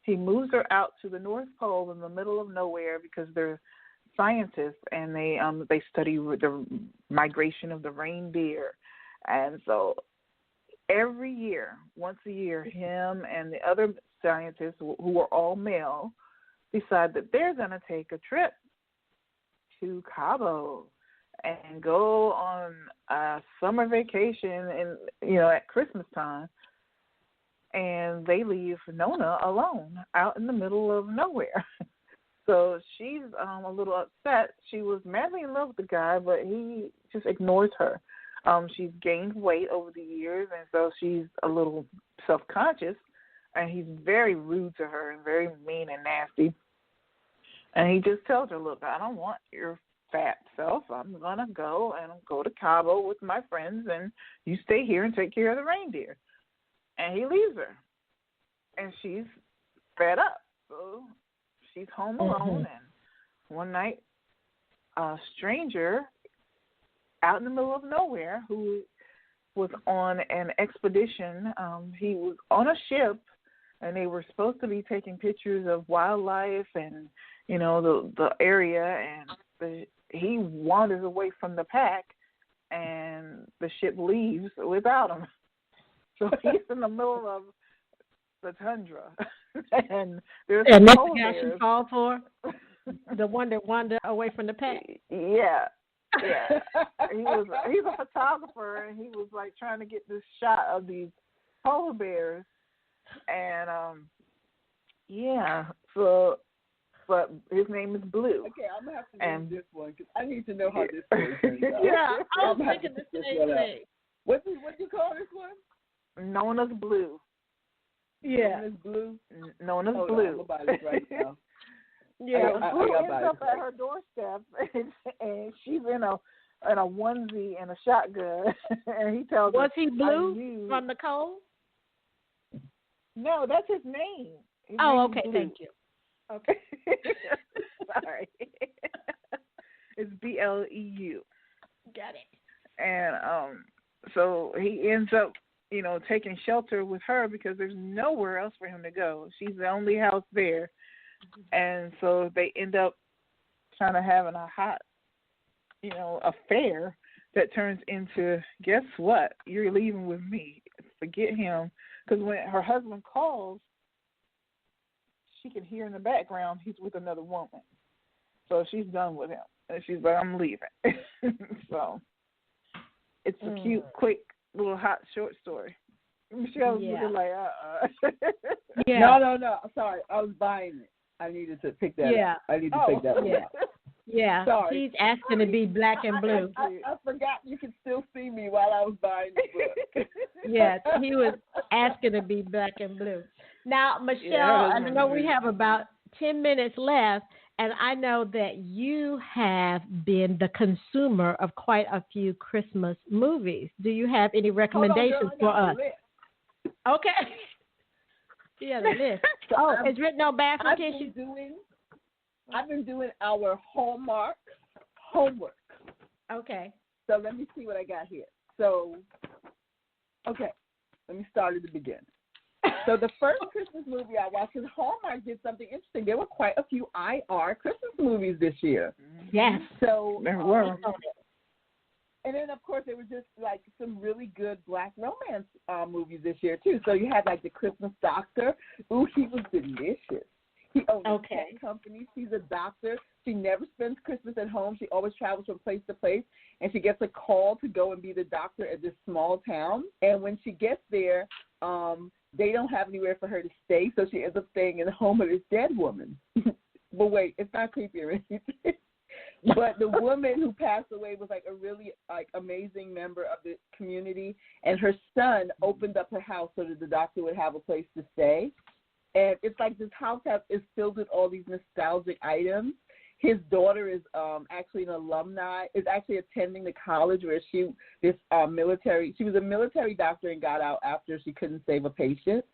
he moves her out to the North Pole in the middle of nowhere because they're scientists and they study the migration of the reindeer. And so every year, once a year, him and the other scientists, who are all male, decide that they're going to take a trip to Cabo and go on a summer vacation at Christmas time. And they leave Nona alone out in the middle of nowhere. So she's a little upset. She was madly in love with the guy, but he just ignores her. She's gained weight over the years, and so she's a little self-conscious, and he's very rude to her and very mean and nasty. And he just tells her, look, I don't want your fat self. I'm going to go to Cabo with my friends, and you stay here and take care of the reindeer. And he leaves her, and she's fed up. So she's home alone, and one night a stranger out in the middle of nowhere who was on an expedition, he was on a ship, and they were supposed to be taking pictures of wildlife and, the area, and he wanders away from the pack, and the ship leaves without him. So he's in the middle of the tundra, and there's and that's polar the guy bears. she called for, the one that wandered away from the pack. Yeah. He's a photographer, and he was like trying to get this shot of these polar bears, and but his name is Blue. Okay, I'm gonna have to do this one because I need to know how this story turns out. Yeah, I was thinking the same thing. What do you call this one? Known as Blue. Yeah. Known as Blue? Known as Hold Blue. On, I'm about it right now. Yeah, Blue ends it. up at her doorstep, and she's in a onesie and a shotgun, and he tells her, was he Blue from the cold? No, that's his name. Okay, thank you. Okay. Sorry. It's BLEU. Got it. And so he ends up, taking shelter with her because there's nowhere else for him to go. She's the only house there. And so they end up kind of having a hot, affair that turns into, guess what? You're leaving with me. Forget him. Because when her husband calls, she can hear in the background he's with another woman. So she's done with him. And she's like, I'm leaving. So it's a cute, quick, little hot short story. Michelle was looking like, Yeah. No. Sorry, I was buying it. I needed to pick that up. I need to pick that one up. Yeah. Sorry. He's asking to be black and blue. I forgot you could still see me while I was buying the book. Yes, he was asking to be black and blue. Now, Michelle, I know we have about 10 minutes left, and I know that you have been the consumer of quite a few Christmas movies. Do you have any recommendations for us? Okay. Yeah, the list. Oh, it's written on bathroom tissue. I've been doing our Hallmark homework. Okay. So let me see what I got here. So, okay, let me start at the beginning. So the first Christmas movie I watched, because Hallmark did something interesting. There were quite a few IR Christmas movies this year. Yes. So there were. And then, of course, there was just, like, some really good black romance movies this year, too. So you had, like, The Christmas Doctor. Ooh, he was delicious. He owns a tech company. She's a doctor. She never spends Christmas at home. She always travels from place to place. And she gets a call to go and be the doctor at this small town. And when she gets there, they don't have anywhere for her to stay. So she ends up staying in the home of this dead woman. But wait, it's not creepy or anything. But the woman who passed away was like a really amazing member of the community, and her son opened up her house so that the doctor would have a place to stay. And it's like this house is filled with all these nostalgic items. His daughter is actually an alumni, is actually attending the college where she was a military doctor and got out after she couldn't save a patient.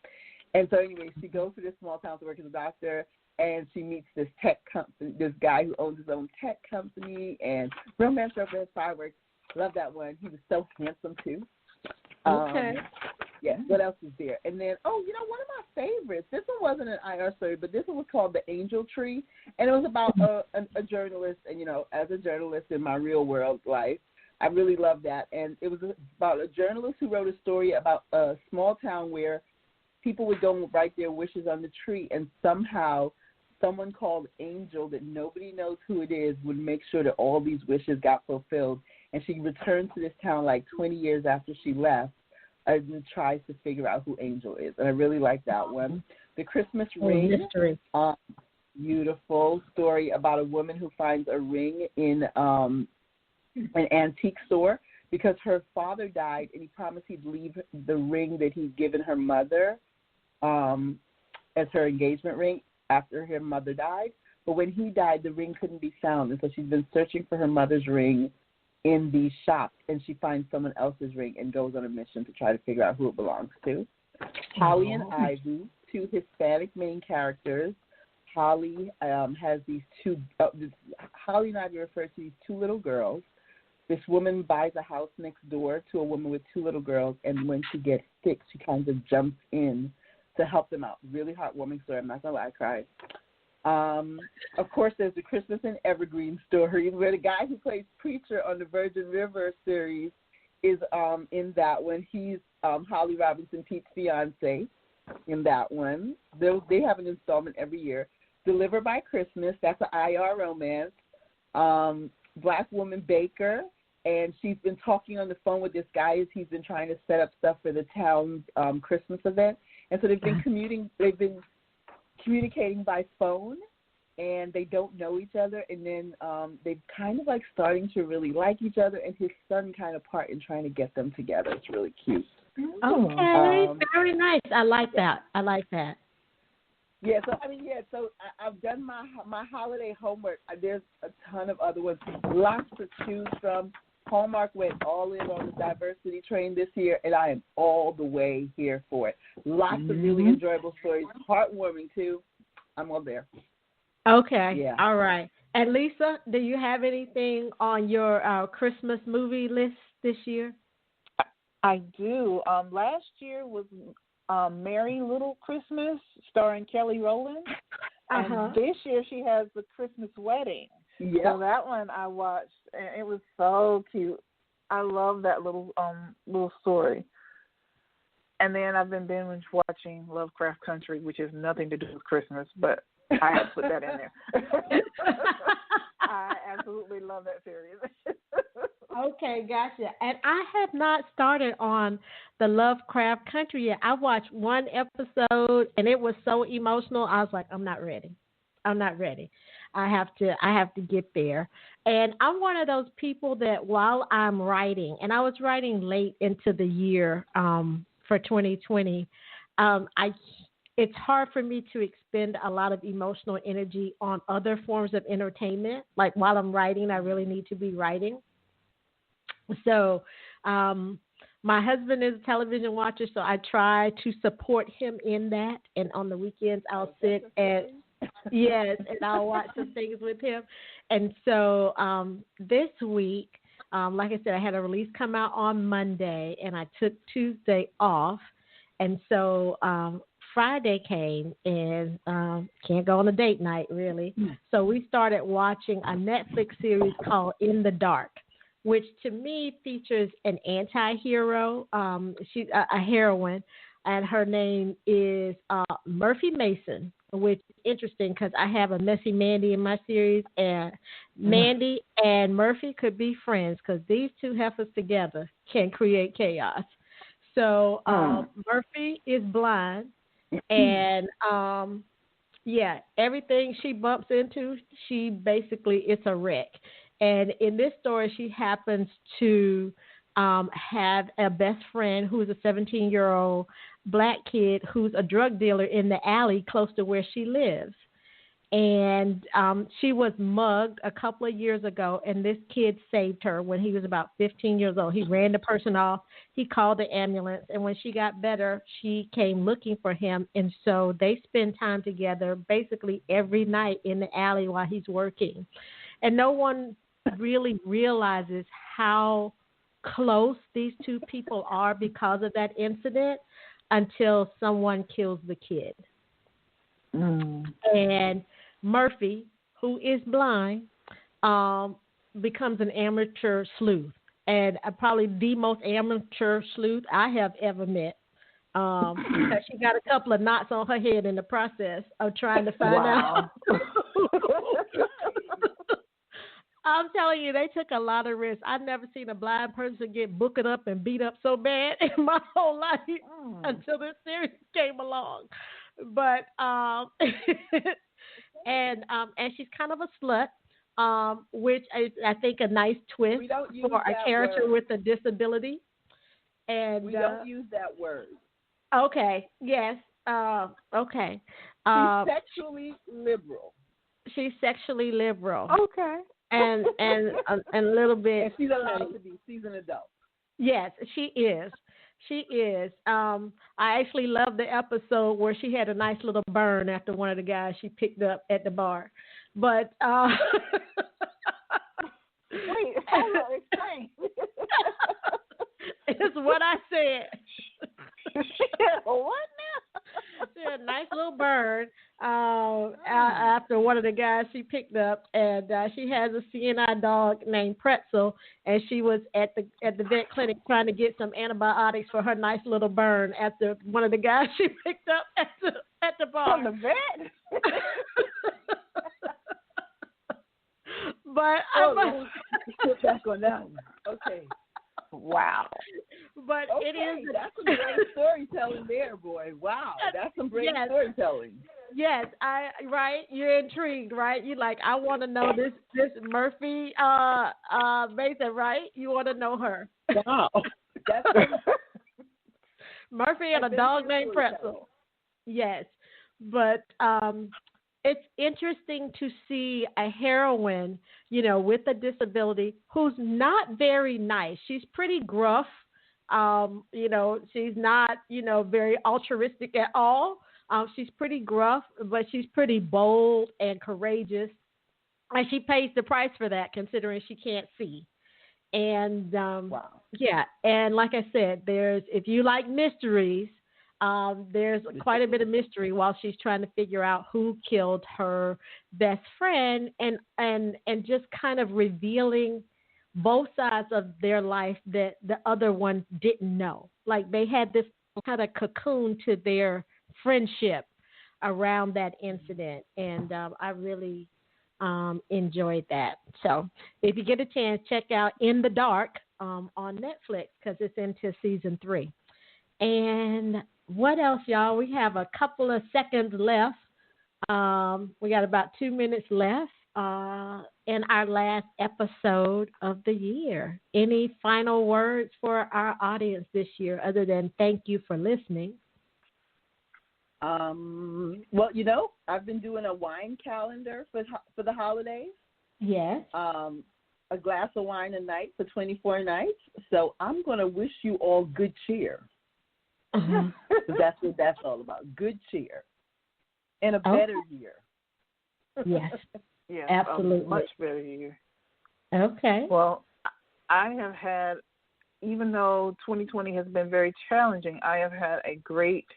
And so anyway, she goes to this small town to work as a doctor, and she meets this tech company, this guy who owns his own tech company, and romance, fireworks. Love that one. He was so handsome too. Okay. Yes, what else is there? And then, one of my favorites. This one wasn't an IR story, but this one was called The Angel Tree. And it was about a journalist. And, as a journalist in my real world life, I really love that. And it was about a journalist who wrote a story about a small town where people would go and write their wishes on the tree, and somehow someone called Angel that nobody knows who it is would make sure that all these wishes got fulfilled. And she returned to this town like 20 years after she left and tries to figure out who Angel is. And I really like that one. The Christmas Ring. Mystery. Beautiful story about a woman who finds a ring in an antique store because her father died, and he promised he'd leave the ring that he'd given her mother as her engagement ring after her mother died. But when he died, the ring couldn't be found, and so she's been searching for her mother's ring in these shops, and she finds someone else's ring and goes on a mission to try to figure out who it belongs to. Holly and Ivy, two Hispanic main characters. Holly has these two, Holly and Ivy refer to these two little girls. This woman buys a house next door to a woman with two little girls, and when she gets sick, she kind of jumps in to help them out. Really heartwarming story. I'm not going to lie, I cried. Of course, there's the Christmas in Evergreen story, where the guy who plays Preacher on the Virgin River series is in that one. He's Holly Robinson Pete's fiance in that one. They have an installment every year. Deliver by Christmas, that's an IR romance. Black woman Baker, and she's been talking on the phone with this guy as he's been trying to set up stuff for the town's Christmas event. And so they've been communicating by phone, and they don't know each other, and then they've kind of like starting to really like each other, and his son kind of part in trying to get them together. It's really cute. Okay, very nice. I like that. Yeah, so I've done my holiday homework. There's a ton of other ones, lots to choose from. Hallmark went all in on the diversity train this year, and I am all the way here for it. Lots of really enjoyable stories, heartwarming too. I'm all there. Okay. Yeah. All right. And Lisa, do you have anything on your Christmas movie list this year? I do. Last year was Merry Little Christmas, starring Kelly Rowland. And this year she has The Christmas Wedding. Yeah. So that one I watched, and it was so cute. I love that little story. And then I've been binge watching Lovecraft Country, which has nothing to do with Christmas, but I have to put that in there. I absolutely love that series. Okay, gotcha. And I have not started on the Lovecraft Country yet. I watched one episode, and it was so emotional. I was like, I'm not ready. I have to get there. And I'm one of those people that while I'm writing, and I was writing late into the year for 2020, it's hard for me to expend a lot of emotional energy on other forms of entertainment. Like while I'm writing, I really need to be writing. So my husband is a television watcher, so I try to support him in that. And on the weekends, I'll sit and I'll watch some things with him. And so this week, like I said, I had a release come out on Monday, and I took Tuesday off. And so Friday came, and can't go on a date night, really. So we started watching a Netflix series called In the Dark, which to me features an anti-hero. She's a heroine, and her name is Murphy Mason, which is interesting because I have a Messy Mandy in my series, and Mandy and Murphy could be friends because these two heifers together can create chaos. So Murphy is blind, and everything she bumps into, she basically, it's a wreck. And in this story, she happens to have a best friend who's a 17-year-old black kid who's a drug dealer in the alley close to where she lives. And she was mugged a couple of years ago, and this kid saved her when he was about 15 years old. He ran the person off. He called the ambulance, and when she got better, she came looking for him. And so they spend time together basically every night in the alley while he's working. And no one really realizes how close these two people are because of that incident until someone kills the kid. And Murphy, who is blind, becomes an amateur sleuth, and probably the most amateur sleuth I have ever met. Because she got a couple of knots on her head in the process of trying to find out. I'm telling you, they took a lot of risks. I've never seen a blind person get booked up and beat up so bad in my whole life until this series came along. But and she's kind of a slut, which is, I think, a nice twist for a character with a disability. And we don't use that word. Okay. Yes. Okay. She's sexually liberal. She's sexually liberal. Okay. And a little bit. And she's allowed to be. She's an adult. Yes, she is. She is. I actually love the episode where she had a nice little burn after one of the guys she picked up at the bar. But wait, hold on, explain. It's what I said. What now? She had a nice little burn after one of the guys she picked up, and she has a CNI dog named Pretzel, and she was at the vet clinic trying to get some antibiotics for her nice little burn after one of the guys she picked up at the bar. From the vet? But sit back on that one. Okay. Wow. But okay, it is. That's some great storytelling there, boy. Wow, that's some great storytelling. Yes, right. You're intrigued, right? You like, I want to know this Murphy Mason, right? You want to know her. Wow. That's Murphy and a dog named Pretzel. Yes, but it's interesting to see a heroine, with a disability who's not very nice. She's pretty gruff. She's not, very altruistic at all. She's pretty gruff, but she's pretty bold and courageous. And she pays the price for that, considering she can't see. And, wow. Yeah. And like I said, if you like mysteries, there's quite a bit of mystery while she's trying to figure out who killed her best friend, and just kind of revealing both sides of their life that the other one didn't know. Like, they had this kind of cocoon to their friendship around that incident, and I really enjoyed that. So if you get a chance, check out In the Dark on Netflix, because it's into season 3. And what else, y'all? We have a couple of seconds left. We got about 2 minutes left in our last episode of the year. Any final words for our audience this year other than thank you for listening? Well, I've been doing a wine calendar for the holidays. Yes. A glass of wine a night for 24 nights. So I'm going to wish you all good cheer. Mm-hmm. That's what that's all about. Good cheer. And a better year. Yes. Yes, absolutely. A much better year. Okay. Well, I have had, even though 2020 has been very challenging, I have had a great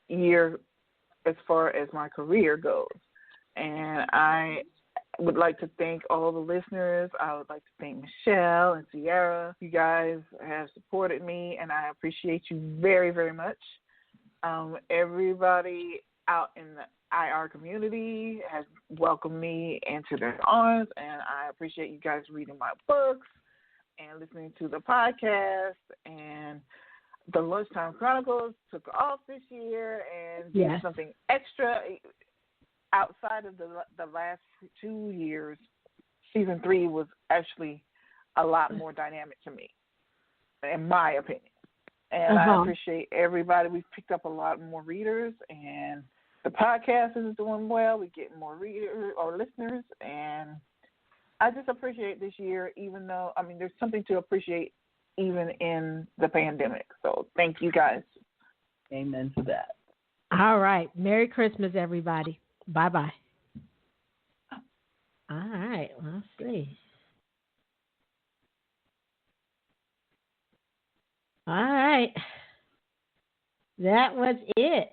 year as far as my career goes. And I would like to thank all the listeners. I would like to thank Michele and Sierra. You guys have supported me, and I appreciate you very, very much. Everybody out in the IR community has welcomed me into their arms, and I appreciate you guys reading my books and listening to the podcast. And the Lunchtime Chronicles took off this year and did something extra. Outside of the last 2 years, season 3 was actually a lot more dynamic to me, in my opinion. And I appreciate everybody. We've picked up a lot more readers, and the podcast is doing well. We're getting more readers or listeners, and I just appreciate this year, even though, there's something to appreciate even in the pandemic. So thank you guys. Amen to that. All right. Merry Christmas, everybody. Bye-bye. All right. Let's see. All right. That was it.